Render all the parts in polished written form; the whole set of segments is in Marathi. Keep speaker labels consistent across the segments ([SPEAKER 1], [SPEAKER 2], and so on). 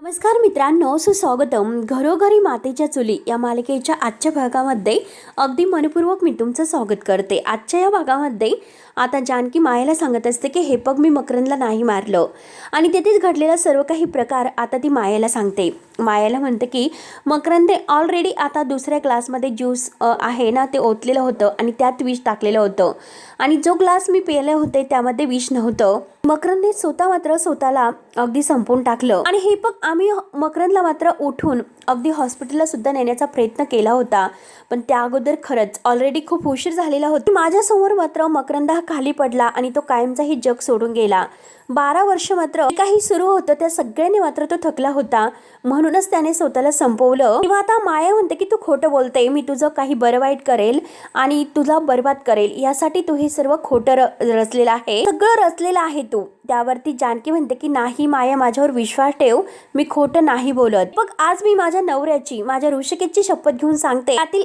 [SPEAKER 1] नमस्कार मित्रांनो, सुस्वागतम. घरोघरी मातेच्या चुली या मालिकेच्या आजच्या भागामध्ये अगदी मनपूर्वक मी तुमचं स्वागत करते. आजच्या या भागामध्ये आता जानकी मायेला सांगत असते की हे बघ, मी मकरंदला नाही मारलं आणि तेथेच घडलेला सर्व काही प्रकार आता ती मायेला सांगते. मायाला म्हणते की मकरंदे ऑलरेडी आता दुसऱ्या ग्लासमध्ये ज्यूस आहे ना, ते ओतलेलं होतं आणि त्यात विष टाकलेलं होतं आणि जो ग्लास मी पिले होते त्यामध्ये विष नव्हतं. मकरंदने स्वतः मात्र स्वतःला अगदी संपवून टाकलं आणि हे बघ, आम्ही मकरंदला मात्र उठून अगदी हॉस्पिटलला सुद्धा नेण्याचा प्रयत्न केला होता, पण त्या अगोदर खरंच ऑलरेडी खूप उशीर झालेला होता. माझ्यासमोर मात्र मकरंद हा खाली पडला आणि तो कायमचाही जग सोडून गेला. 12 वर्ष मात्र काही सुरू होतं त्या सगळ्यांनी मात्र तो थकला होता, म्हणूनच त्याने स्वतःला संपवलं. तेव्हा आता माया म्हणते की तू खोटं बोलते, मी तुझं काही बरं वाईट करेल आणि तुला बर्बाद करेल, यासाठी तू हे सर्व खोटं रचलेलं आहे, सगळं रचलेलं आहे तू. त्यावरती जानकी म्हणते की नाही माया, माझ्यावर विश्वास ठेव, मी खोटं नाही बोलत. बघ, आज मी माझ्या नवऱ्याची, माझ्या ऋषिकेशची शपथ घेऊन सांगते, त्यातील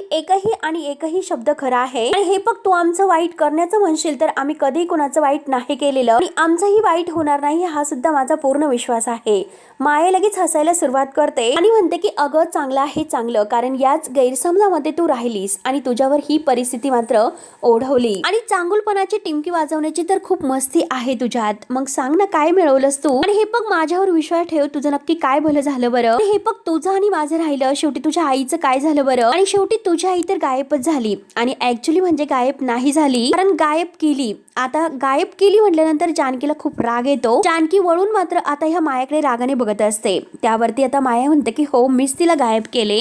[SPEAKER 1] एकही शब्द खरा आहे. आणि हे बघ, तू आमचं वाईट करण्याचं म्हणशील तर आम्ही कधी कुणाचं वाईट नाही केलेलं आणि आमचंही वाईट होणार नाही, हा सुद्धा माझा पूर्ण विश्वास आहे. माया लगेच हसायला सुरुवात करते आणि म्हणते की अगं, चांगलं आहे चांगलं, कारण याच गैरसमजामध्ये तू राहिलीस आणि तुझ्यावर ही परिस्थिती मात्र ओढवली आणि चांगुलपणाची टिमकी वाजवण्याची तर खूप मस्ती आहे तुझ्यात. मग सांग ना, काय मिळवलंस तू? आणि हे बघ, माझ्यावर विश्वास ठेव, तुझं नक्की काय भलं झालं बरं? हे बघ, तुझं आणि माझं राहिलं, शेवटी तुझ्या आईचं काय झालं बरं? आणि शेवटी तुझी आई तर गायबच झाली आणि ऍक्च्युली म्हणजे गायब नाही झाली, कारण गायब केली. आता गायब केली म्हटल्यानंतर जानकीला खूप राग येतो. जानकी वळून मात्र आता ह्या मायाकडे रागाने बघत असते. त्यावरती आता माया म्हणते की हो, मीच तिला गायब केले.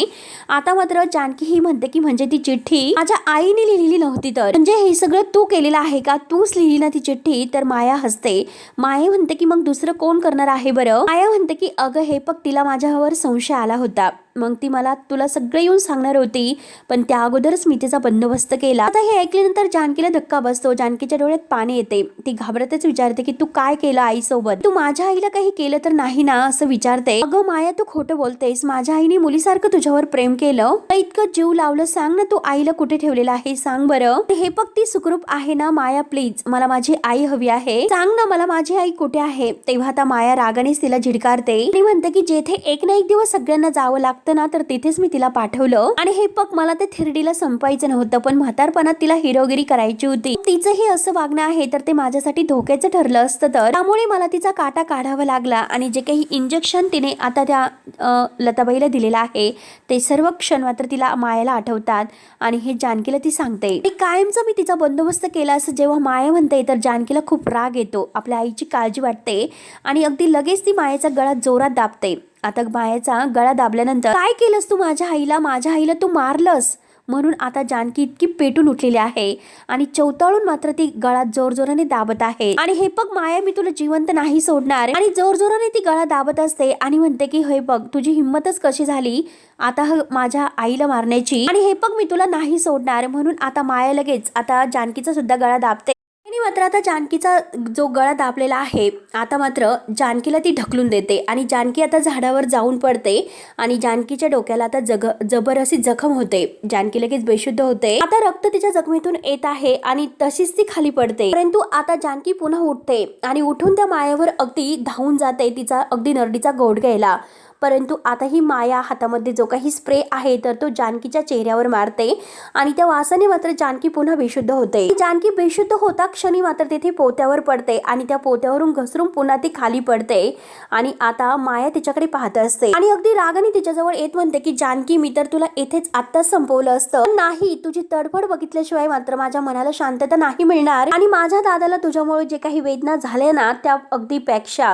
[SPEAKER 1] आता मात्र जानकी ही म्हणते की म्हणजे ती चिठ्ठी माझ्या आईने लिहिलेली नव्हती, तर म्हणजे हे सगळं तू केलेलं आहे का? तूच लिहिली ना ती चिठ्ठी? तर माया हसते. माया म्हणते की मग दुसरं कोण करणार आहे बरं? माया म्हणते की अगं, हे बघ, तिला माझ्यावर संशय आला होता, मग ती मला तुला सगळं येऊन सांगणार होती, पण त्या अगोदरच मी तिचा बंदोबस्त केला. आता हे ऐकल्यानंतर जानकीला धक्का बसतो. जानकीच्या डोळ्यात पाणी येते. ती घाबरतच विचारते की तू काय केलं आईसोबत? तू माझ्या आईला काही केलं तर नाही ना, असं विचारते. अगं माया, तू खोटं बोलतेस, माझ्या आईने मुलीसारखं तुझ्यावर प्रेम केलं, इतकं जीव लावलं. सांग ना, तू आईला कुठे ठेवलेलं आहे, सांग बरं. हे बघ, ती सुखरूप आहे ना माया? प्लीज, मला माझी आई हवी आहे, सांग ना मला, माझी आई कुठे आहे? तेव्हा आता माया रागानेच तिला झिडकारते आणि म्हणते की जेथे एक ना एक दिवस सगळ्यांना जावं लागतं ना, तर तिथेच मी तिला पाठवलं आणि हे बघ, मला ते थिरडीला संपायचं नव्हतं, पण म्हातारपणात तिला हिरोगिरी करायची होती. तिचं हे असं वागणं आहे तर ते माझ्यासाठी धोक्याचं ठरलं असतं, तर त्यामुळे मला तिचा काटा काढावा लागला आणि जे काही इंजेक्शन तिने आता त्या लताबाईला दिलेलं आहे ते सर्व क्षण मात्र तिला मायाला आठवतात आणि हे जानकीला ती सांगते. कायमचा मी तिचा बंदोबस्त केला असं जेव्हा माया म्हणते, तर जानकीला खूप राग येतो. आपल्या आईची काळजी वाटते आणि अगदी लगेच ती मायाचा गळा जोरात दाबते. आता मायाचा गळा दाबल्यानंतर, काय केलंस तू माझ्या आईला? माझ्या आईला तू मारलंस. म्हणून आता जानकी इतकी पेटून उठलेली आहे आणि चवताळून मात्र ती गळा जोरजोराने दाबत आहे आणि हे बघ माया, मी तुला जिवंत नाही सोडणार. आणि जोरजोराने ती गळा दाबत असते आणि म्हणते की हे बघ, तुझी हिंमतच कशी झाली आता माझ्या आईला मारण्याची, आणि हे बघ, मी तुला नाही सोडणार. म्हणून आता माया लगेच आता जानकीचा सुद्धा गळा दाबते. मात्र आता जानकीचा जो गळा दाबलेला आहे, आता मात्र जानकीला ती ढकलून देते आणि जानकी आता झाडावर जाऊन पडते आणि जानकीच्या डोक्याला आता जबर अशी जखम होते. जानकी लगेच बेशुद्ध होते. आता रक्त तिच्या जखमेतून येत आहे आणि तशीच ती खाली पडते. परंतु आता जानकी पुन्हा उठते आणि उठून त्या मायावर अगदी धावून जाते, तिचा अगदी नरडीचा घोट घ्यायला. परंतु आता ही माया हातामध्ये जो काही स्प्रे आहे तर तो जानकीच्या चेहऱ्यावर मारते आणि त्या वासाने मात्र जानकी पुन्हा बेशुद्ध होते. जानकी बेशुद्ध होता क्षणी मात्र तेथे पोत्यावर पडते आणि त्या पोत्यावरून घसरून पुन्हा ती खाली पडते आणि आता माया तिच्याकडे पाहत असते आणि अगदी रागाने तिच्याजवळ येत म्हणते की जानकी, मी तर तुला येथेच आत्ताच संपवलं असतं. नाही, तुझी तडफड बघितल्याशिवाय मात्र माझ्या मनाला शांतता नाही मिळणार आणि माझ्या दादाला तुझ्यामुळे जे काही वेदना झाल्या ना, त्या अगदी पेक्षा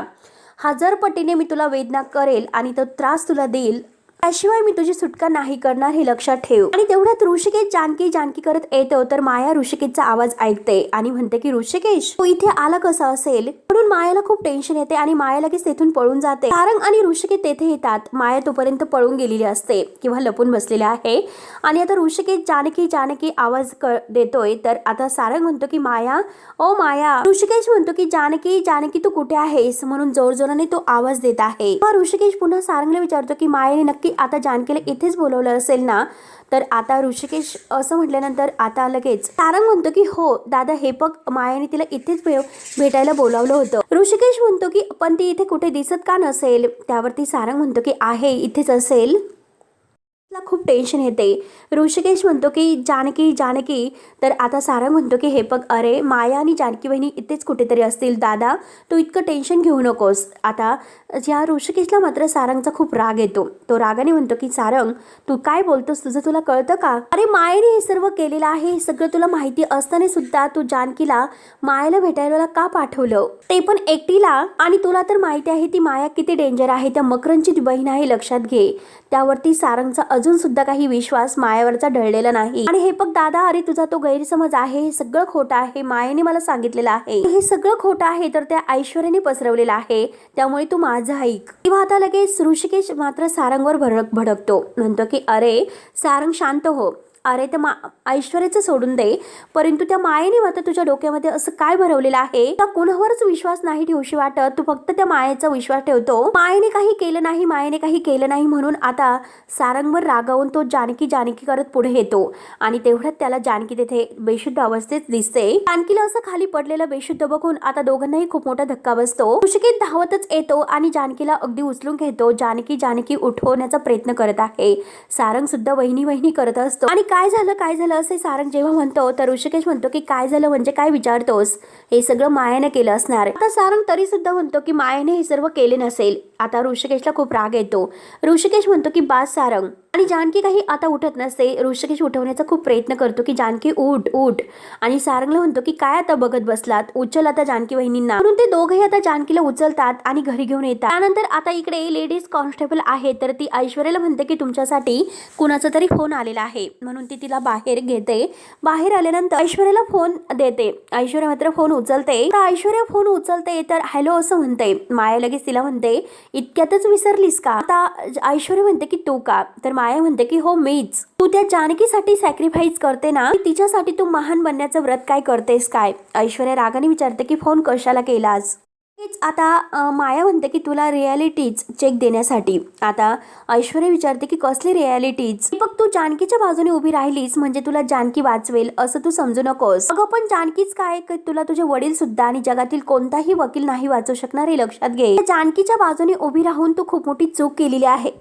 [SPEAKER 1] 1000 पटीने मी तुला वेदना करेल आणि तो त्रास तुला देईल, त्याशिवाय मी तुझी सुटका नाही करणार, हे लक्षात ठेव. आणि तेवढ्यात ऋषिकेश जानकी करत येतो, तर माया ऋषिकेशचा आवाज ऐकते आणि म्हणते की ऋषिकेश, तू इथे आला कसा असेल? म्हणून मायाला खूप टेन्शन येते आणि माया लगेच तेथून पळून जाते. सारंग आणि ऋषिकेश तेथे येतात. माया तोपर्यंत पळून गेलेली असते किंवा लपून बसलेली आहे आणि आता ऋषिकेश जानकी आवाज देतोय. तर आता सारंग म्हणतो की माया, ओ माया. ऋषिकेश म्हणतो की जानकी तू कुठे आहेस? म्हणून जोरजोराने तो आवाज देत आहे. ऋषिकेश पुन्हा सारंगला विचारतो की मायाने नक्की आता जानकीला इथेच बोलवलं असेल ना. तर आता ऋषिकेश असं म्हटल्यानंतर आता लगेच सारंग म्हणतो की हो दादा, हे बघ मायाने तिला इथेच भेटायला बोलावलं होतं. ऋषिकेश म्हणतो की पण ती इथे कुठे दिसत का नसेल. त्यावरती सारंग म्हणतो की आहे, इथेच असेल. खूप टेन्शन येते. ऋषिकेश म्हणतो की जानकी जानकी. तर आता सारंग म्हणतो की हे बघ, अरे माया आणि जानकी बहिणी इथेच कुठेतरी असतील दादा, तू इतकं टेन्शन घेऊ नकोस. आता या ऋषिकेशला मात्र सारंगचा खूप राग येतो. तो रागाने म्हणतो की सारंग, तू काय बोलतोस, तुला कळतं का? अरे मायेने हे सर्व केलेलं आहे, हे सगळं तुला माहिती असताना सुद्धा तू जानकीला मायाला भेटायला का पाठवलं, ते पण एकटीला? आणि तुला तर माहिती आहे ती माया किती डेंजर आहे, त्या मकरनची बहीण आहे, लक्षात घे. त्यावरती सारंगचा अजून सुद्धा काही विश्वास मायावरचा ढळलेला नाही. आणि हे बघ दादा, अरे तुझा तो गैरसमज आहे, हे सगळं खोटं आहे. मायेने मला सांगितलेलं आहे हे सगळं खोटं आहे, तर त्या ऐश्वर्याने पसरवलेलं आहे, त्यामुळे तू माझं ऐक. तेव्हा आता लगेच ऋषिकेश मात्र सारंगवर भडकतो. म्हणतो की अरे सारंग शांत हो. अरे त्या ऐश्वर्याचं सोडून दे, परंतु त्या मायेने मात्र तुझ्या डोक्यामध्ये असं काय भरवलेलं आहे, त्या कोणावरच विश्वास नाही ठेवशी वाटत, तू फक्त त्या मायेचा विश्वास ठेवतो. मायेने काही केलं नाही, मायेने काही केलं नाही म्हणून आता सारंगवर रागावून तो जानकी जानकी करत पुढे येतो. आणि तेवढ्यात त्याला जानकी तिथे बेशुद्ध अवस्थेत दिसते. जानकीला असं खाली पडलेलं बेशुद्ध बघून आता दोघांनाही खूप मोठा धक्का बसतो. ऋषिकेश धावतच येतो आणि जानकीला अगदी उचलून घेतो. जानकी जानकी उठवण्याचा प्रयत्न करत आहे. सारंग सुद्धा वहिनी वहिनी करत असतो. आणि काय झालं असे सारंग जेव्हा म्हणतो तर ऋषिकेश म्हणतो की काय झालं म्हणजे काय विचारतोस, हे सगळं मायाने केलं असणार. आता सारंग तरी सुद्धा म्हणतो की मायाने हे सर्व केले नसेल. आता ऋषिकेशला खूप राग येतो. ऋषिकेश म्हणतो की बास सारंग. आणि जानकी काही आता उठत नसते. ऋषिकेश उठवण्याचा खूप प्रयत्न करतो की जानकी उठ उठ. आणि सारंगला म्हणतो की काय आता बघत बसलात, उचल आता जानकी वहिनींना. म्हणून ते दोघेही आता जानकीला उचलतात आणि घरी घेऊन येतात. त्यानंतर आता इकडे लेडीज कॉन्स्टेबल आहे, तर ती ऐश्वर्याला म्हणते की तुमच्यासाठी कुणाचा तरी फोन आलेला आहे, म्हणून ती तिला बाहेर घेते. बाहेर आल्यानंतर ऐश्वर्याला फोन देते. ऐश्वर्या मात्र फोन उचलते. तर ऐश्वर्या फोन उचलते तर हॅलो असं म्हणते. माया लगेच तिला म्हणते इतक्यातच विसरलीस का? आता ऐश्वर्या म्हणते की तू का? तर माया म्हणते की हो मीच. तू त्या जानकीसाठी सॅक्रिफाईस करते ना, तिच्यासाठी तू महान बनण्याचं व्रत काय करतेस काय? ऐश्वर्या रागाने विचारते की फोन कशाला केलास? आता माया म्हणते की तुला रियालिटीज चेक देण्यासाठी. आता ऐश्वर्या विचारते की कसली रियालिटीज? बघ तू जानकीच्या बाजूने उभी राहिलीस म्हणजे तुला जानकी वाचवेल असं तू समजू नकोस. अगं पण जानकीच काय, तुला तुझे वडील सुद्धा आणि जगातील कोणताही वकील नाही वाचू शकणार हे लक्षात घे. जानकीच्या बाजूने उभी राहून तू खूप मोठी चूक केलेली आहे.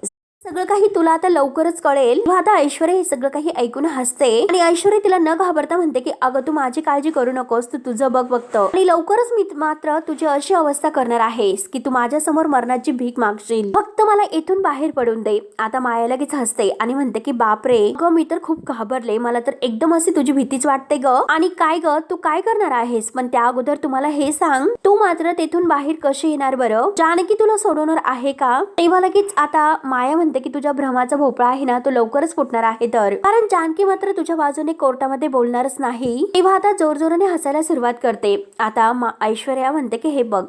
[SPEAKER 1] सगळं काही तुला आता लवकरच कळेल. आता ऐश्वर्या हे सगळं काही ऐकून हसते आणि ऐश्वर्या तिला न घाबरता म्हणते की अगं तू माझी काळजी करू नकोस, तू तुझं बघ फक्त. आणि लवकरच मी मात्र तुझी अशी अवस्था करणार आहेस की तू माझ्या समोर मरणाची भीक मागशील, फक्त मला इथून बाहेर पडून दे. आता माया लगेच हसते आणि म्हणते की बापरे ग, मी तर खूप घाबरले, मला तर एकदम अशी तुझी भीतीच वाटते ग. आणि काय ग, तू काय करणार आहेस? पण त्या अगोदर तुम्हाला हे सांग, तू मात्र तिथून बाहेर कशी येणार बरं? जानकी तुला सोडवणार आहे का? तेव्हा लगेच आता माया म्हणते की तुझ्या भ्रमाचा भोपळा आहे ना, तो लवकरच फुटणार आहे. तर कारण जानकी मात्र तुझ्या बाजूने कोर्टामध्ये बोलणारच नाही. तेव्हा आता जोरजोराने हसायला सुरुवात करते. आता ऐश्वर्या म्हणते की हे बघ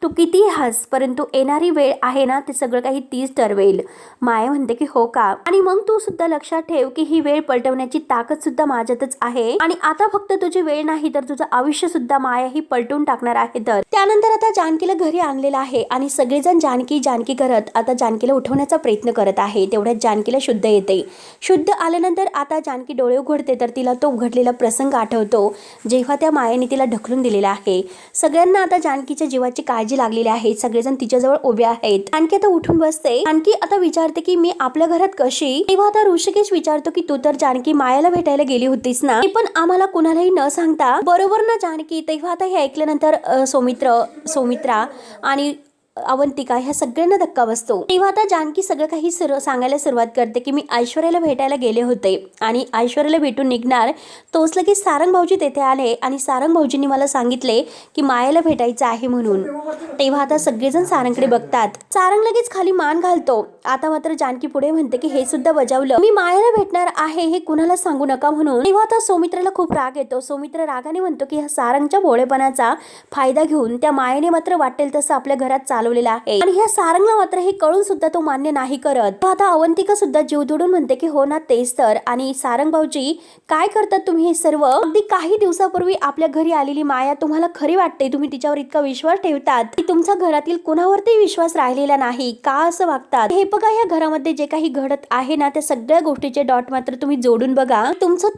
[SPEAKER 1] तू किती हस, परंतु येणारी वेळ आहे ना, ते सगळं काही तीच ठरवेल. माया म्हणते की हो का? आणि मग तू सुद्धा लक्षात ठेव की ही वेळ पलटवण्याची ताकद सुद्धा माझ्यातच आहे. आणि आता फक्त तुझी वेळ नाही तर तुझं आयुष्य सुद्धा माया ही पलटून टाकणार आहे. तर त्यानंतर आता जानकीला घरी आणलेलं आहे आणि सगळेजण जानकी जानकी करत आता जानकीला उठवण्याचा प्रयत्न करत आहे. तेवढ्यात जानकीला शुद्ध येते. शुद्ध आल्यानंतर आता जानकी डोळे उघडते तर तिला तो उघडलेला प्रसंग आठवतो जेव्हा त्या मायेने तिला ढकलून दिलेला आहे. सगळ्यांना आता जानकीच्या जीवाची काळजी लागलेली आहे. सगळेजण तिच्याजवळ उभे आहेत. जानकी आता उठून बसते. जानकी आता विचारते की मी आपल्या घरात कशी? तेव्हा आता ऋषिकेश विचारतो की तू तर जानकी मायाला भेटायला गेली होतीस ना, ते पण आम्हाला कुणालाही न सांगता, बरोबर ना जानकी? तेव्हा आता हे ऐकल्यानंतर सौमित्रा आणि अवंतिका ह्या सगळ्यांना धक्का बसतो. तेव्हा आता जानकी सगळं काही सांगायला सुरुवात करते की मी ऐश्वर्याला भेटायला गेले होते आणि ऐश्वर्याला भेटून निघणार तोच लगेच सारंग भाऊजी तेथे आले आणि सारंग भाऊजींनी मला सांगितले की मायाला भेटायचं आहे म्हणून. तेव्हा आता सगळेजण सारंगकडे बघतात. सारंग लगेच खाली मान घालतो. आता मात्र जानकी पुढे म्हणते की हे सुद्धा बजावलं, मी मायाला भेटणार आहे हे कुणाला सांगू नका म्हणून. तेव्हा आता सौमित्राला खूप राग येतो. सौमित्र रागाने म्हणतो की ह्या सारंगच्या भोळेपणाचा फायदा घेऊन त्या मायेने मात्र वाटेल तसं आपल्या घरात चालू चालवलेला आहे आणि ह्या सारंगला मात्र हे कळून सुद्धा तो मान्य नाही करत. आता अवंतिका सुद्धा जीव तोडून म्हणते की हो ना तेच तर. आणि सारंग भाऊजी काय करतात तुम्ही हे सर्व? अगदी काही दिवसापूर्वी आपल्या घरी आलेली माया तुम्हाला खरी वाटते? तुम्ही तिच्यावर इतका विश्वास ठेवतात की तुमच्या घरातील कुणावरती विश्वास राहिलेला नाही का? असं वागतात. हे बघा या घरामध्ये जे काही घडत आहे ना त्या सगळ्या गोष्टीचे डॉट मात्र तुम्ही जोडून बघा.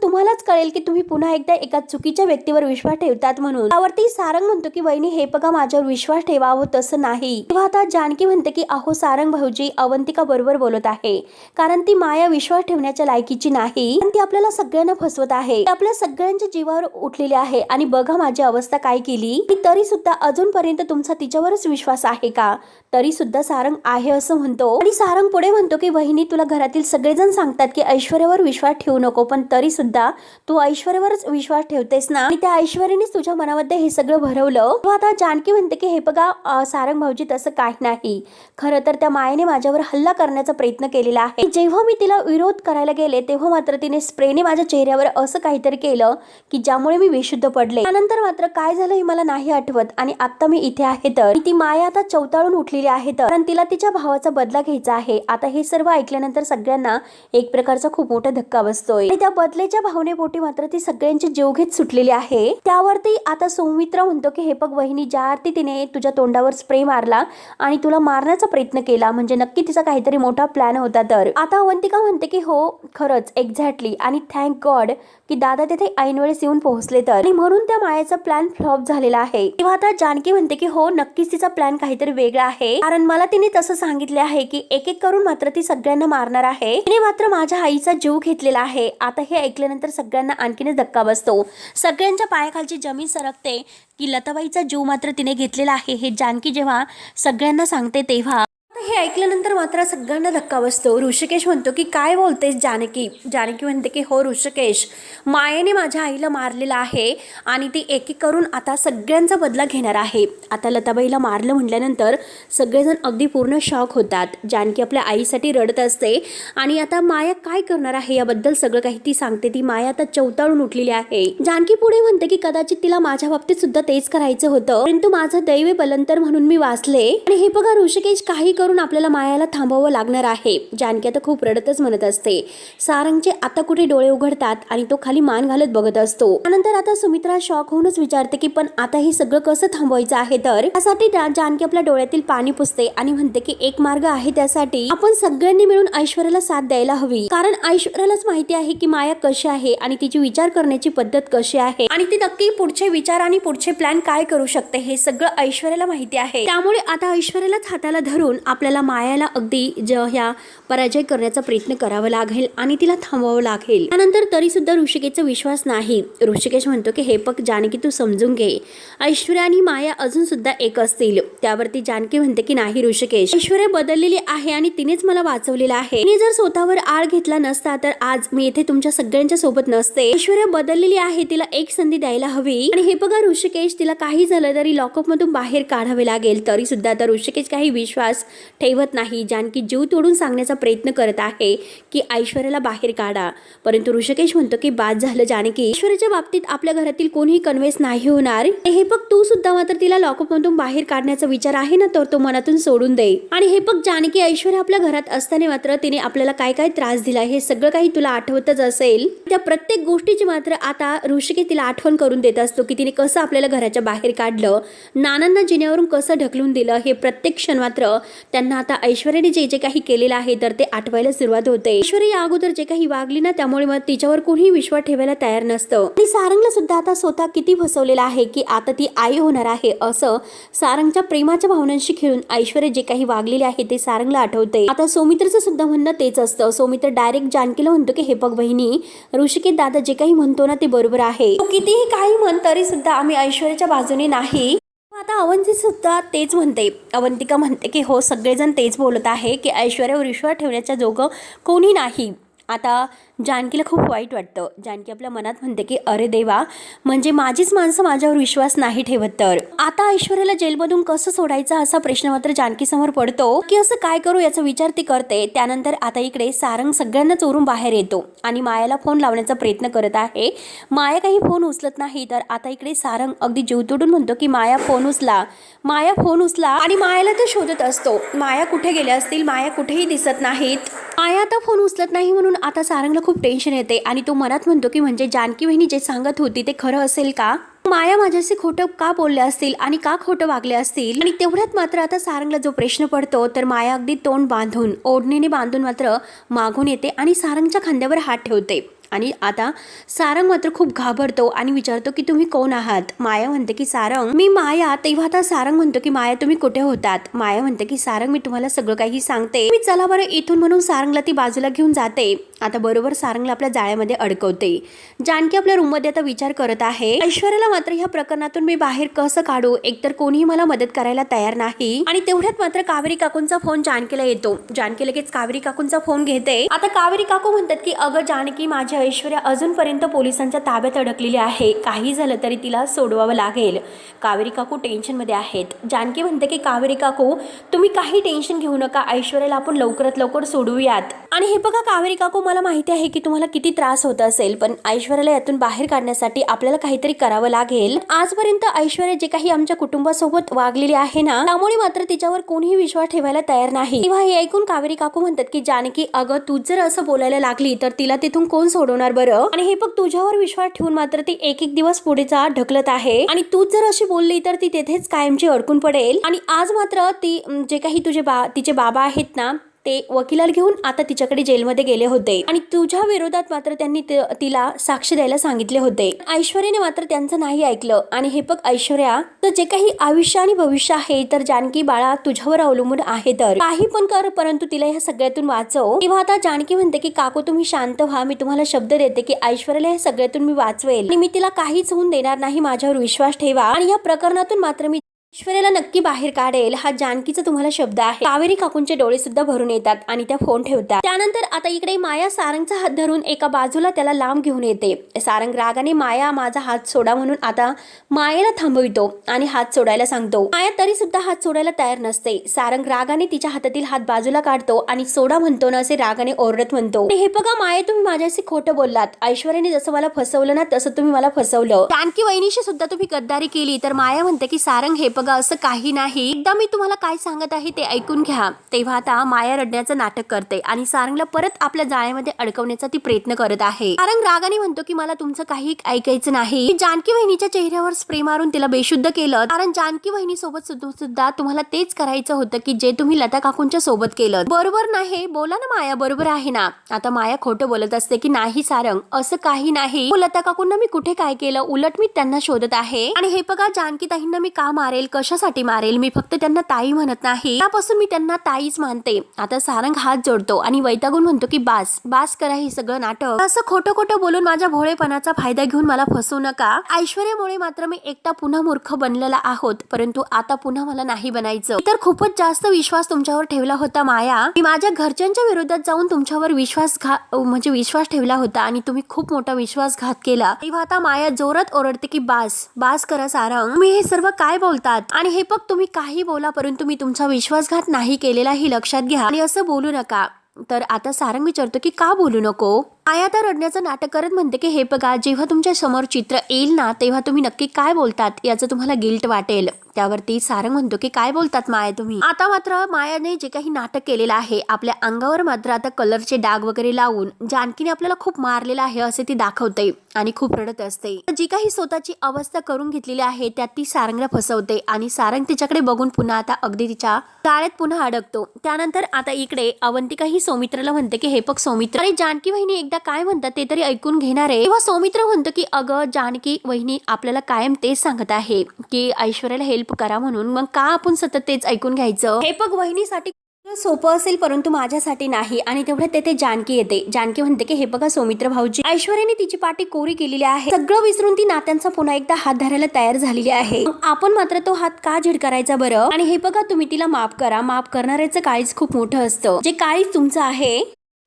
[SPEAKER 1] तुम्हालाच कळेल की तुम्ही पुन्हा एकदा एका चुकीच्या व्यक्तीवर विश्वास ठेवतात म्हणून. त्यावरती सारंग म्हणतो की वहिनी हे बघा माझ्यावर विश्वास ठेवावं तसं नाही. तेव्हा आता जानकी म्हणते की अहो सारंग भाऊजी अवंतिका बरोबर बोलत आहे. कारण ती माया विश्वास ठेवण्याच्या लायकीची नाही. ती आपल्याला सगळ्यांना फसवत आहे. आपल्या सगळ्यांच्या जीवावर उठलेली आहे आणि बघा माझी अवस्था काय केली. तरी सुद्धा अजूनपर्यंत तुमचा तिच्यावरच विश्वास आहे का? तरी सुद्धा सारंग आहे असं म्हणतो. आणि सारंग पुढे म्हणतो की वहिनी तुला घरातील सगळेजण सांगतात की ऐश्वर्यावर विश्वास ठेवू नको पण तरी सुद्धा तू ऐश्वर्यावरच विश्वास ठेवतेस ना. आणि त्या ऐश्वर्यानेच तुझ्या मनामध्ये हे सगळं भरवलं. आता जानकी म्हणते की हे बघा सारंग भाऊजी तसं काही नाही. खरं तर त्या मायेने माझ्यावर हल्ला करण्याचा प्रयत्न केलेला आहे. जेव्हा मी तिला विरोध करायला गेले तेव्हा मात्र तिने स्प्रेने माझ्या चेहऱ्यावर असं काहीतरी केलं की ज्यामुळे मी बेशुद्ध पडले. त्यानंतर मात्र काय झालं हे मला नाही आठवत आणि आता मी इथे आहे तर ती माया आता चवताळून उठलेली आहे कारण तिला तिच्या भावाचा बदला घ्यायचा आहे. आता हे सर्व ऐकल्यानंतर सगळ्यांना एक प्रकारचा खूप मोठा धक्का बसतोय आणि त्या बदलेच्या भावनेपोटी मात्र ती सगळ्यांची जीव घेत सुटलेली आहे. त्यावरती आता सौमित्र म्हणतो की हे बघ वहिनी ज्या अर्थी तिने तुझ्या तोंडावर स्प्रे मारला आणि तुला मारण्याचा प्रयत्न केला म्हणजे नक्की तिचा काहीतरी मोठा प्लॅन होता. तर आता अवंतिका म्हणते की हो खरंच एक्झॅक्टली आणि थँक गॉड की दादा तिथे ऐन वेळेस येऊन पोहोचले तर आणि म्हणून त्या मायाचा प्लॅन फ्लॉप झालेला आहे. तेव्हा आता जानकी म्हणते की हो नक्कीच तिचा प्लॅन काहीतरी वेगळा आहे कारण मला तिने तसं सांगितले आहे की एक एक करून मात्र ती सगळ्यांना मारणार आहे. तिने मात्र माझ्या आईचा जीव घेतलेला आहे. आता हे ऐकल्यानंतर सगळ्यांना आणखीनच धक्का बसतो. सगळ्यांच्या पायाखालची जमीन सरकते की लताबाईचा जीव मात्र तिने घेतलेला आहे हे जानकी जेव्हा सगळ्यांना सांगते तेव्हा हे ऐकल्यानंतर मात्र सगळ्यांना धक्का बसतो. ऋषिकेश म्हणतो की काय बोलतेस जानकी? जानकी म्हणते की हो ऋषिकेश मायेने माझ्या आईला मारलेला आहे आणि ती एक एक करून आता सगळ्यांचा बदला घेणार आहे. आता लताबाईला मारलं म्हटल्यानंतर सगळेजण अगदी पूर्ण शॉक होतात. जानकी आपल्या आईसाठी रडत असते आणि आता माया काय करणार आहे याबद्दल सगळं काही ती सांगते. ती माया आता चवताळून उठलेली आहे. जानकी पुढे म्हणते की कदाचित तिला माझ्या बाबतीत सुद्धा तेच करायचं होतं परंतु माझं दैव बलंतर म्हणून मी वाचले. आणि हे बघा ऋषिकेश काही करून आपल्याला मायाला थांबवावं लागणार आहे. जानकी आता खूप रडतच म्हणत असते. सारंगचे आता कुठे डोळे उघडतात आणि तो खाली मान घालत बघत असतो. त्यानंतर आता सुमित्रा शॉक होऊनच विचारते की पण आता हे सगळं कसं थांबवायचं आहे. तर त्यासाठी जानकी आपल्या डोळ्यातील पाणी पुसते आणि म्हणते की एक मार्ग आहे. त्यासाठी आपण सगळ्यांनी मिळून ऐश्वर्याला साथ द्यायला हवी कारण ऐश्वर्यालाच माहिती आहे की माया कशी आहे आणि तिची विचार करण्याची पद्धत कशी आहे आणि ती नक्की पुढचे विचार आणि पुढचे प्लॅन काय करू शकते हे सगळं ऐश्वर्याला माहिती आहे. त्यामुळे आता ऐश्वर्यालाच हाताला धरून आपल्याला मायाला अगदी ह्या पराजय करण्याचा प्रयत्न करावा लागेल आणि तिला थांबवावं लागेल. त्यानंतर तरी सुद्धा ऋषिकेशचा विश्वास नाही. ऋषिकेश म्हणतो की हे बघ जानकी तू समजून घे ऐश्वर्या आणि माया अजून सुद्धा एक असतील. त्यावरती जानकी म्हणते की नाही ऋषिकेश ऐश्वर्या बदललेली आहे आणि तिनेच मला वाचवलेलं आहे. तिने जर स्वतःवर आळ घेतला नसता तर आज मी इथे तुमच्या सगळ्यांच्या सोबत नसते. ऐश्वर्या बदललेली आहे तिला एक संधी द्यायला हवी. आणि हे बघा ऋषिकेश तिला काही झालं तरी लॉकअप मधून बाहेर काढावे लागेल. तरी सुद्धा आता ऋषिकेश काही विश्वास ठेवत नाही. जानकी जीव तोडून सांगण्याचा प्रयत्न करत आहे की ऐश्वर्याला बाहेर काढा परंतु ऋषिकेश म्हणतो की बाद झालं जानकी ऐश्वर्याच्या बाबतीत आपल्या घरातील कोणीही कन्व्हेन्स नाही होणार. हे बघ तू सुद्धा मात्र तिला लॉकअप मधून बाहेर काढण्याचा विचार आहे ना तर तो मनातून सोडून दे. आणि हे बघ जानकी ऐश्वर्या आपल्या घरात असताना मात्र तिने आपल्याला काय काय त्रास दिला हे सगळं काही तुला आठवतच असेल. त्या प्रत्येक गोष्टीची मात्र आता ऋषिकेश तिला आठवण करून देत असतो की तिने कसं आपल्याला घराच्या बाहेर काढलं, नानांना जिन्यावरून कसं ढकलून दिलं. हे प्रत्येक क्षण मात्र त्यांना आता ऐश्वर्याने जे जे काही केलेलं आहे तर ते आठवायला सुरुवात होते. ऐश्वर्या या अगोदर जे काही वागली ना त्यामुळे मग तिच्यावर कोणीही विश्वास ठेवायला तयार नसतं. आणि सारंगला सुद्धा आता स्वतः किती फसवलेला आहे की आता ती आई होणार आहे असं सारंगच्या प्रेमाच्या भावनांशी खेळून ऐश्वर्या जे काही वागलेले आहे ते सारंगला आठवते. आता सौमित्रचं सुद्धा म्हणणं तेच असतं. सौमित्र डायरेक्ट जानकीला म्हणतो की हे बघ बहिणी ऋषिकेश दादा जे काही म्हणतो ना ते बरोबर आहे. तो कितीही काही म्हण तरी सुद्धा आम्ही ऐश्वर्याच्या बाजूने नाही. आता अवंती सुद्धा तेच म्हणते. अवंतिका म्हणते की हो सगळेजण तेच बोलत आहे की ऐश्वर्यावर विश्वास ठेवण्याच्या जोगं कोणी नाही आता जानकीला खूप वाईट वाटतं. जानकी आपल्या मनात म्हणते की अरे देवा, म्हणजे माझीच माणसं माझ्यावर विश्वास नाही ठेवत तर आता ऐश्वर्याला जेलमधून कसं सोडायचं असा प्रश्न मात्र जानकी समोर पडतो की असं काय करू याचा विचार ती करते. त्यानंतर आता इकडे सारंग सगळ्यांना चोरून बाहेर येतो आणि मायाला फोन लावण्याचा प्रयत्न करत आहे. माया काही फोन उचलत नाही. तर आता इकडे सारंग अगदी जीव तोडून म्हणतो की माया फोन उचला, माया फोन उचला. आणि मायाला तो शोधत असतो. माया कुठे गेल्या असतील, माया कुठेही दिसत नाहीत. माया आता फोन उचलत नाही म्हणून आता सारंगला खूप टेन्शन येते आणि तो मनात म्हणतो की म्हणजे जानकी वहिनी जे सांगत होती ते खरं असेल का, माया माझ्याशी खोटं का बोलले असतील आणि का खोटं वागले असतील. आणि तेवढ्यात मात्र आता सारंगला जो प्रश्न पडतो तर माया अगदी तोंड बांधून ओढणीने बांधून मात्र मागून येते आणि सारंगच्या खांद्यावर हात ठेवते. आणि आता सारंग मात्र खूप घाबरतो आणि विचारतो की तुम्ही कोण आहात. माया म्हणते की सारंग मी माया. तेव्हा आता सारंग म्हणतो की माया तुम्ही कुठे होतात. माया म्हणते की सारंग मी तुम्हाला सगळं काही सांगते, मी चला बरं इथून म्हणून सारंगला ती बाजूला घेऊन जाते. आता बरोबर सारंगला आपल्या जाळ्यामध्ये अडकवते. जानकी आपल्या रूममध्ये आता विचार करत आहे ऐश्वर्याला मात्र ह्या प्रकरणातून मी बाहेर कसं काढू. एकतर कोणीही मला मदत करायला तयार नाही. आणि तेवढ्यात मात्र कावेरी काकूंचा फोन जानकीला येतो. जानकी लगेच कावेरी काकूंचा फोन घेते. आता कावेरी काकू म्हणतात की अगं जानकी, माझी ऐश्वर्या अजूनपर्यंत पोलिसांच्या ताब्यात अडकलेली आहे. काही झालं तरी तिला सोडवावं लागेल. कावेरी काकू टेन्शन मध्ये आहेत. जानकी म्हणते की कावेरी काकू तुम्ही काही टेन्शन घेऊ नका, ऐश्वर्याला आपण लवकरात लवकर सोडवूयात. आणि हे बघा कावेरी काकू, मला माहिती आहे की तुम्हाला किती त्रास होत असेल, पण ऐश्वर्याला यातून बाहेर काढण्यासाठी आपल्याला काहीतरी करावं लागेल. आजपर्यंत ऐश्वर्या जे काही आमच्या कुटुंबासोबत वागलेली आहे ना, त्यामुळे मात्र तिच्यावर कोणीही विश्वास ठेवायला तयार नाही. तेव्हा हे ऐकून कावेरी काकू म्हणतात की जानकी अगं तू जर असं बोलायला लागली तर तिला तिथून कोण सोडवणार बरं. आणि हे बघ तुझ्यावर विश्वास ठेवून मात्र ती एक एक दिवस पुढे ढकलत आहे आणि तूच जर अशी बोलली तर ती तेथेच कायमची अडकून पडेल. आणि आज मात्र ती जे काही तिचे बाबा आहेत ना, ते वकिलाला घेऊन आता तिच्याकडे जेलमध्ये गेले होते आणि तुझ्या विरोधात मात्र त्यांनी तिला साक्ष द्यायला सांगितले होते. ऐश्वर्याने मात्र त्यांचं नाही ऐकलं. आणि हे बघ ऐश्वर्या, तर जे काही आयुष्य आणि भविष्य आहे तर जानकी बाळा तुझ्यावर अवलंबून आहे, तर काही पण कर परंतु तिला ह्या सगळ्यातून वाचव. तेव्हा आता जानकी म्हणते की काकू तुम्ही शांत व्हा, मी तुम्हाला शब्द देते की ऐश्वर्याला ह्या सगळ्यातून मी वाचवेल आणि मी तिला काहीच होऊन देणार नाही. माझ्यावर विश्वास ठेवा आणि या प्रकरणातून मात्र मी ऐश्वर्याला नक्की बाहेर काढेल, हा जानकीचा तुम्हाला शब्द आहे. कावेरी काकूंचे डोळे सुद्धा भरून येतात आणि त्या फोन ठेवतात. त्यानंतर आता इकडे माया सारंगचा हात धरून एका बाजूला त्याला लांब घेऊन येते. सारंग रागाने माया माझा हात सोडा म्हणून आता मायेला थांबवितो आणि हात सोडायला सांगतो. माया तरी सुद्धा हात सोडायला तयार नसते. सारंग रागाने तिच्या हातातील हात बाजूला काढतो आणि सोडा म्हणतो ना असे रागाने ओरडत म्हणतो, हे बघा माया तुम्ही माझ्याशी खोटं बोललात. ऐश्वर्याने जसं मला फसवलं ना तसं तुम्ही मला फसवलं. जानकी वहिनीशी सुद्धा तुम्ही गद्दारी केली. तर माया म्हणते की सारंग हे बघा असं काही नाही, एकदा मी तुम्हाला काय सांगत आहे ते ऐकून घ्या. तेव्हा आता माया रडण्याचं नाटक करते आणि सारंगला परत आपल्या जाळ्यामध्ये अडकवण्याचा ती प्रयत्न करत आहे. सारंग रागाने म्हणतो की मला तुमचं काही ऐकायचं नाही. जानकी वहिनीच्या चेहऱ्यावर स्प्रे मारून तिला बेशुद्ध केलं, कारण जानकी वहिनी सोबत सुद्धा तुम्हाला तेच करायचं होतं की जे तुम्ही लता काकूंच्या सोबत केलं. बरोबर नाही, बोला ना माया, बरोबर आहे ना. आता माया खोटं बोलत असते की नाही सारंग असं काही नाही, लता काकूंना मी कुठे काय केलं, उलट मी त्यांना शोधत आहे. आणि हे बघा जानकी ताईंना मी का मारेल, कशासाठी मारेल, मी फक्त त्यांना ताई म्हणत नाही, त्यापासून मी त्यांना ताईच मानते. आता सारंग हात जोडतो आणि वैतागून म्हणतो की बास बास करा हे सगळं नाटक. असं खोटं खोटं बोलून माझ्या भोळेपणाचा फायदा घेऊन मला फसवू नका. ऐश्वर्यामुळे मात्र मी एकटा पुन्हा मूर्ख बनलेला आहोत, परंतु आता पुन्हा मला नाही बनायचं. तर खूपच जास्त विश्वास तुमच्यावर ठेवला होता माया, मी माझ्या घरच्यांच्या विरोधात जाऊन तुमच्यावर विश्वास ठेवला होता आणि तुम्ही खूप मोठा विश्वासघात केला. तेव्हा आता माया जोरात ओरडते की बास बास करा सारंग, तुम्ही हे सर्व काय बोलतात. आणि हे बघ तुम्ही काही बोला परंतु मी तुमचा विश्वासघात नाही केलेला ही लक्षात घ्या आणि असं बोलू नका. तर आता सारंग विचारतो की का बोलू नको. माया तर रडण्याचं नाटक करत म्हणते की हे बघा जेव्हा तुमच्या समोर चित्र येईल ना तेव्हा तुम्ही नक्की काय बोलतात याचं तुम्हाला गिल्ट वाटेल. त्यावरती सारंग म्हणतो की काय बोलतात माया तुम्ही. आता मात्र मायाने जे काही नाटक केलेलं आहे आपल्या अंगावर मात्र आता कलरचे डाग वगैरे लावून जानकीने आपल्याला खूप मारलेलं आहे असे ती दाखवते आणि खूप रडत असते. जी काही स्वतःची अवस्था करून घेतलेली आहे त्यात ती सारंगला फसवते आणि सारंग तिच्याकडे बघून पुन्हा आता अगदी तिच्या जाळ्यात पुन्हा अडकतो. त्यानंतर आता इकडे अवंतिका ही सौमित्राला म्हणते की हे बघ सौमित्र, अरे जानकी वहिनी एकदा काय म्हणतात ते तरी ऐकून घेणार आहे. तेव्हा सौमित्र म्हणतो की अगं जानकी वहिनी आपल्याला कायम तेच सांगत आहे की ऐश्वर्याला हेल्प करा म्हणून, मग का आपण सतत तेच ऐकून घ्यायचं. हे बघ वहिनीसाठी सोपं असेल परंतु माझ्यासाठी नाही. आणि तेवढ्यात तेथे जानकी येते. जानकी म्हणते की हे बघा सौमित्र भाऊजी, ऐश्वर्याने तिची पाठी कोरी केलेली आहे, सगळं विसरून ती नात्यांचा पुन्हा एकदा हात धरायला तयार झालेली आहे. आपण मात्र तो हात का झीड करायचा बरं. आणि हे बघा तुम्ही तिला माफ करा, माफ करणाऱ्याचं काळीज खूप मोठं असतं, जे काळीज तुमचं आहे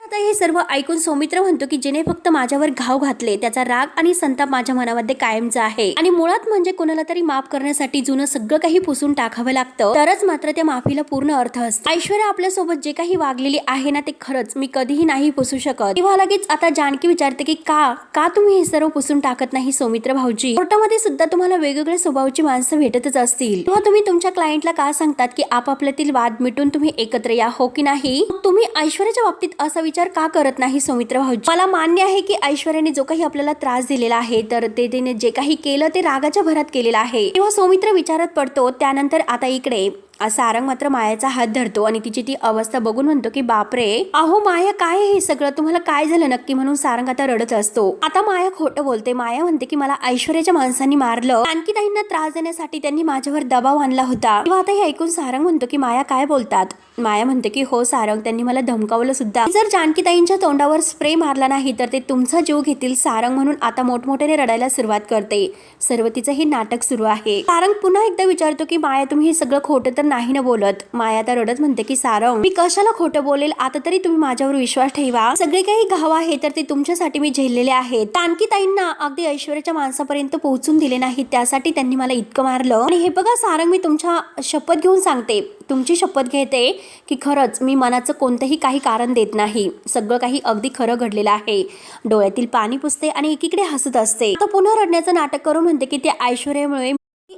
[SPEAKER 1] आता हे सर्व ऐकून सौमित्र म्हणतो की जिने फक्त माझ्यावर घाव घातले त्याचा राग आणि संताप माझ्या मनामध्ये कायमचा आहे आणि मुळात म्हणजे कोणाला तरी माफ करण्यासाठी जुनं सगळं काही पुसून टाकावं लागतं तरच मात्र त्या माफीला पूर्ण अर्थ असतो। ऐश्वर्या आपल्यासोबत जे काही वागलेली आहे ना ते खरंच मी कधीही नाही पुसू शकत। तेव्हा लगेच आता जानकी विचारते की का तुम्ही हे सर्व पुसून टाकत नाही सौमित्र भाऊजी? कोर्टामध्ये सुद्धा तुम्हाला वेगवेगळ्या स्वभावाची माणसं भेटतच असतील तेव्हा तुम्ही तुमच्या क्लायंटला का सांगतात की आपापल्यातील वाद मिटून तुम्ही एकत्र या, हो की नाही? तुम्ही ऐश्वर्याच्या बाबतीत असा विचार का करत नाही सौमित्र भाऊजी? मला मान्य आहे की ऐश्वर्याने जो काही आपल्याला त्रास दिलेला आहे तर तिने जे काही केलं ते रागाच्या भरात केलेलं आहे। तेव्हा सौमित्र विचारात पडतो। त्यानंतर आता इकडे सारंग मात्र मायाचा हात धरतो आणि तिची ती अवस्था बघून म्हणतो की बापरे, अहो माया काय हे सगळं, तुम्हाला काय झालं नक्की? म्हणून सारंग आता रडत असतो। आता माया खोटं बोलते। माया म्हणते की मला ऐश्वर्याच्या माणसांनी मारलं, आणखी ताईंना त्रास देण्यासाठी त्यांनी माझ्यावर दबाव आणला होता। तेव्हा आता हे ऐकून सारंग म्हणतो की माया काय बोलतात? माया म्हणते की हो सारंग, त्यांनी मला धमकावलं सुद्धा। जर जानकीताईंच्या तोंडावर स्प्रे मारला नाही तर ते तुमचा जीव घेतील सारंग। म्हणून आता मोठमोठ्याने रडायला सुरुवात करते। सर्व तिचं हे नाटक सुरू आहे। सारंग पुन्हा एकदा विचारतो की माया तुम्ही हे सगळं खोटं तर नाही ना बोलत? माया तर रडत म्हणते की सारंग मी कशाला खोटं बोलेल, आता तरी तुम्ही माझ्यावर विश्वास ठेवा। सगळे काही घाव आहे तर ते तुमच्यासाठी मी झेललेले आहेत। जानकीताईंना अगदी ऐश्वर्याच्या माणसापर्यंत पोहोचून दिले नाही त्यासाठी त्यांनी मला इतकं मारलं। आणि हे बघा सारंग, मी तुमच्या शपथ घेऊन सांगते, तुमची शपथ घेते की खरंच मी मनाचं कोणतंही काही कारण देत नाही। सगळं काही अगदी खरं घडलेलं आहे। डोळ्यातील पाणी पुसते आणि एकीकडे हसत असते। आता पुन्हा रडण्याचं नाटक करून म्हणते की त्या ऐश्वर्यामुळे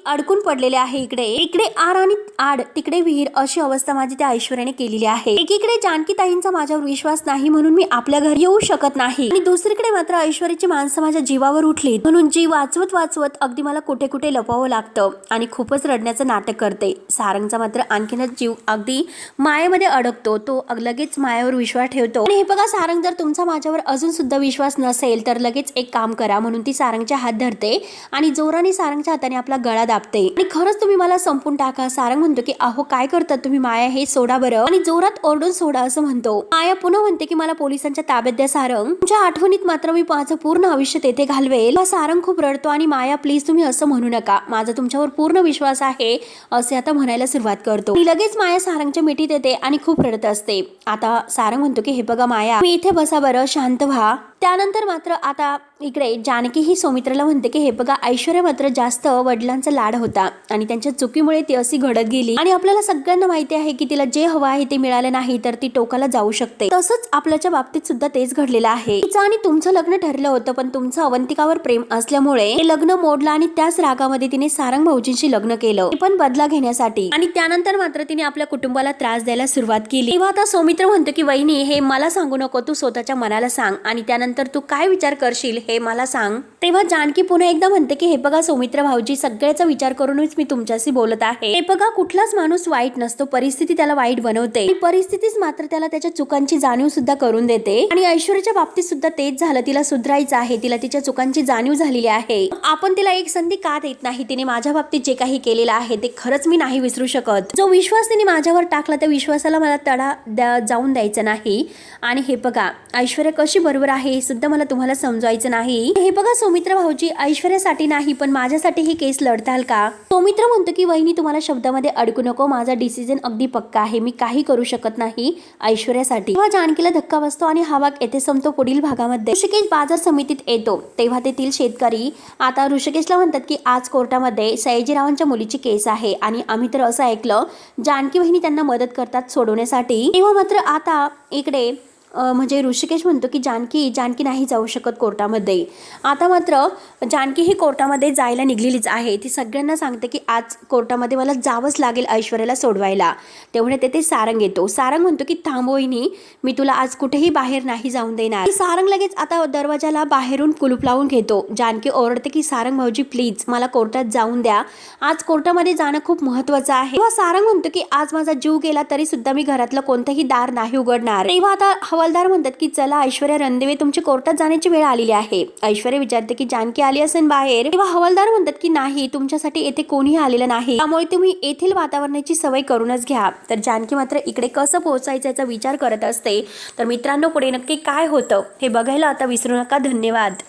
[SPEAKER 1] अडकून पडलेले आहे। इकडे आर आणि आड तिकडे विहीर अशी अवस्था माझी त्या ऐश्वर्याने केलेली आहे। एकीकडे जानकीताईंचा माझ्यावर विश्वास नाही म्हणून मी आपल्या घरी येऊ शकत नाही आणि दुसरीकडे मात्र ऐश्वर्याची माणसं माझ्या जीवावर उठली म्हणून जीव वाचवत अगदी मला कुठे कुठे लपवावं लागतं आणि खूपच रडण्याचं नाटक करते। सारंगचा मात्र आणखीनच जीव अगदी मायेमध्ये अडकतो। तो लगेच मायावर विश्वास ठेवतो आणि हे बघा सारंग, जर तुमचा माझ्यावर अजून सुद्धा विश्वास नसेल तर लगेच एक काम करा, म्हणून ती सारंगच्या हात धरते आणि जोराने सारंगच्या हाताने आपला गळा दाबते आणि खरंच तुम्ही मला संपून टाका। सारंग म्हणतो की अहो काय करतात तुम्ही, माया हे सोडा बरं, आणि जोरात ओरडून सोडा असं म्हणतो। माया पुन्हा म्हणते की मला पोलिसांच्या ताब्यात द्या सारंग, तुमच्या आठवणीत मात्र मी माझं पूर्ण आयुष्य तेथे घालवेल। सारंग खूप रडतो आणि माया प्लीज तुम्ही असं म्हणू नका, माझा तुमच्यावर पूर्ण विश्वास आहे असे आता म्हणायला सुरुवात करतो। लगेच माया सारंगच्या मिठीत येते आणि खूप रडत असते। आता सारंग म्हणतो की हे बघा माया, मी इथे बसा बरं, शांत व्हा। त्यानंतर मात्र आता इकडे जानकी ही सौमित्राला म्हणते की हे बघा ऐश्वर्या मात्र जास्त वडिलांचा लाड होता आणि त्यांच्या चुकीमुळे ती अशी घडत गेली आणि आपल्याला सगळ्यांना माहिती आहे की तिला जे हवं आहे ते मिळाले नाही तर ती टोकाला जाऊ शकते। तसंच आपल्याच्या बाबतीत सुद्धा तेच घडलेलं आहे। तिचं आणि तुमचं लग्न ठरलं होतं पण तुमचं अवंतिकावर प्रेम असल्यामुळे ते लग्न मोडलं आणि त्याच रागामध्ये तिने सारंग भाऊजींशी लग्न केलं, ते पण बदला घेण्यासाठी, आणि त्यानंतर मात्र तिने आपल्या कुटुंबाला त्रास द्यायला सुरुवात केली। तेव्हा आता सौमित्र म्हणतो की वहिनी हे मला सांगू नको, तू स्वतःच्या मनाला सांग आणि त्यानंतर तू काय विचार करशील हे मला सांग। तेव्हा जानकी पुन्हा एकदा म्हणते की हे बघा सौमित्र भाऊजी, सगळ्याचा विचार करूनच मी तुमच्याशी बोलत आहे। हे बघा कुठलाच माणूस वाईट नसतो, परिस्थिती त्याला वाईट बनवते आणि परिस्थितीच मात्र त्याला त्याच्या चुकांची जाणीव सुद्धा करून देते आणि ऐश्वर्याच्या बाबतीत सुद्धा तेच झालं। तिला सुधारायचं आहे, तिला तिच्या चुकांची जाणीव झालेली आहे। आपण तिला एक संधी का देत नाही? तिने माझ्या बाबतीत जे काही केलेलं आहे ते खरंच मी नाही विसरू शकत। जो विश्वास तिने माझ्यावर टाकला त्या विश्वासाला मला तडा जाऊन द्यायचं नाही। आणि हे बघा ऐश्वर्या कशी बरोबर आहे हे सुद्धा मला तुम्हाला समजायचं नाही। हे बघा सौमित्र भाऊजी, ऐश्वर्यासाठी नाही पण माझ्यासाठी ही केस लढताल का? सौमित्र म्हणतो की वहिनी तुम्हाला शब्दामध्ये अडकू नको, माझा डिसिजन अगदी पक्का आहे, मी काही करू शकत नाही ऐश्वर्यासाठी। तेव्हा जानकीला धक्का बसतो आणि हा भाग येथे संपतो। पुढील भागामध्ये ऋषिकेश बाजार समितीत येतो तेव्हा तेथील शेतकरी आता ऋषिकेशला म्हणतात की आज कोर्टामध्ये सयाजीरावांच्या मुलीची केस आहे आणि आम्ही तर असं ऐकलं जानकी वहिनी त्यांना मदत करतात सोडवण्यासाठी। तेव्हा मात्र आता इकडे म्हणजे ऋषिकेश म्हणतो की जानकी नाही जाऊ शकत कोर्टामध्ये। आता मात्र जानकी ही कोर्टामध्ये जायला निघलेलीच आहे। ती सगळ्यांना सांगते की आज कोर्टामध्ये मला जावंच लागेल ऐश्वर्याला सोडवायला। तेवढे तेथे सारंग येतो। सारंग म्हणतो की थांबवईनी, मी तुला आज कुठेही बाहेर नाही जाऊन देणार। सारंग लगेच आता दरवाजाला बाहेरून कुलूप लावून घेतो। जानकी ओरडते की सारंग भाऊजी प्लीज मला कोर्टात जाऊन द्या, आज कोर्टामध्ये जाणं खूप महत्वाचं आहे। तेव्हा सारंग म्हणतो की आज माझा जीव गेला तरी सुद्धा मी घरातलं कोणतंही दार नाही उघडणार। तेव्हा आता हवालदार म्हणतात की चला ऐश्वर्या रणदिवे, तुमची कोर्टात जाण्याची वेळ आलेली आहे। ऐश्वर्या विचारते की जानकी आली असेल बाहेर? तेव्हा हवालदार म्हणतात की नाही, तुमच्यासाठी येथे कोणीही आलेलं नाही, त्यामुळे तुम्ही येथील वातावरणाची सवय करूनच घ्या। तर जानकी मात्र इकडे कसं पोहोचायचं याचा विचार करत असते। तर मित्रांनो पुढे नक्की काय होतं हे बघायला आता विसरू नका। धन्यवाद।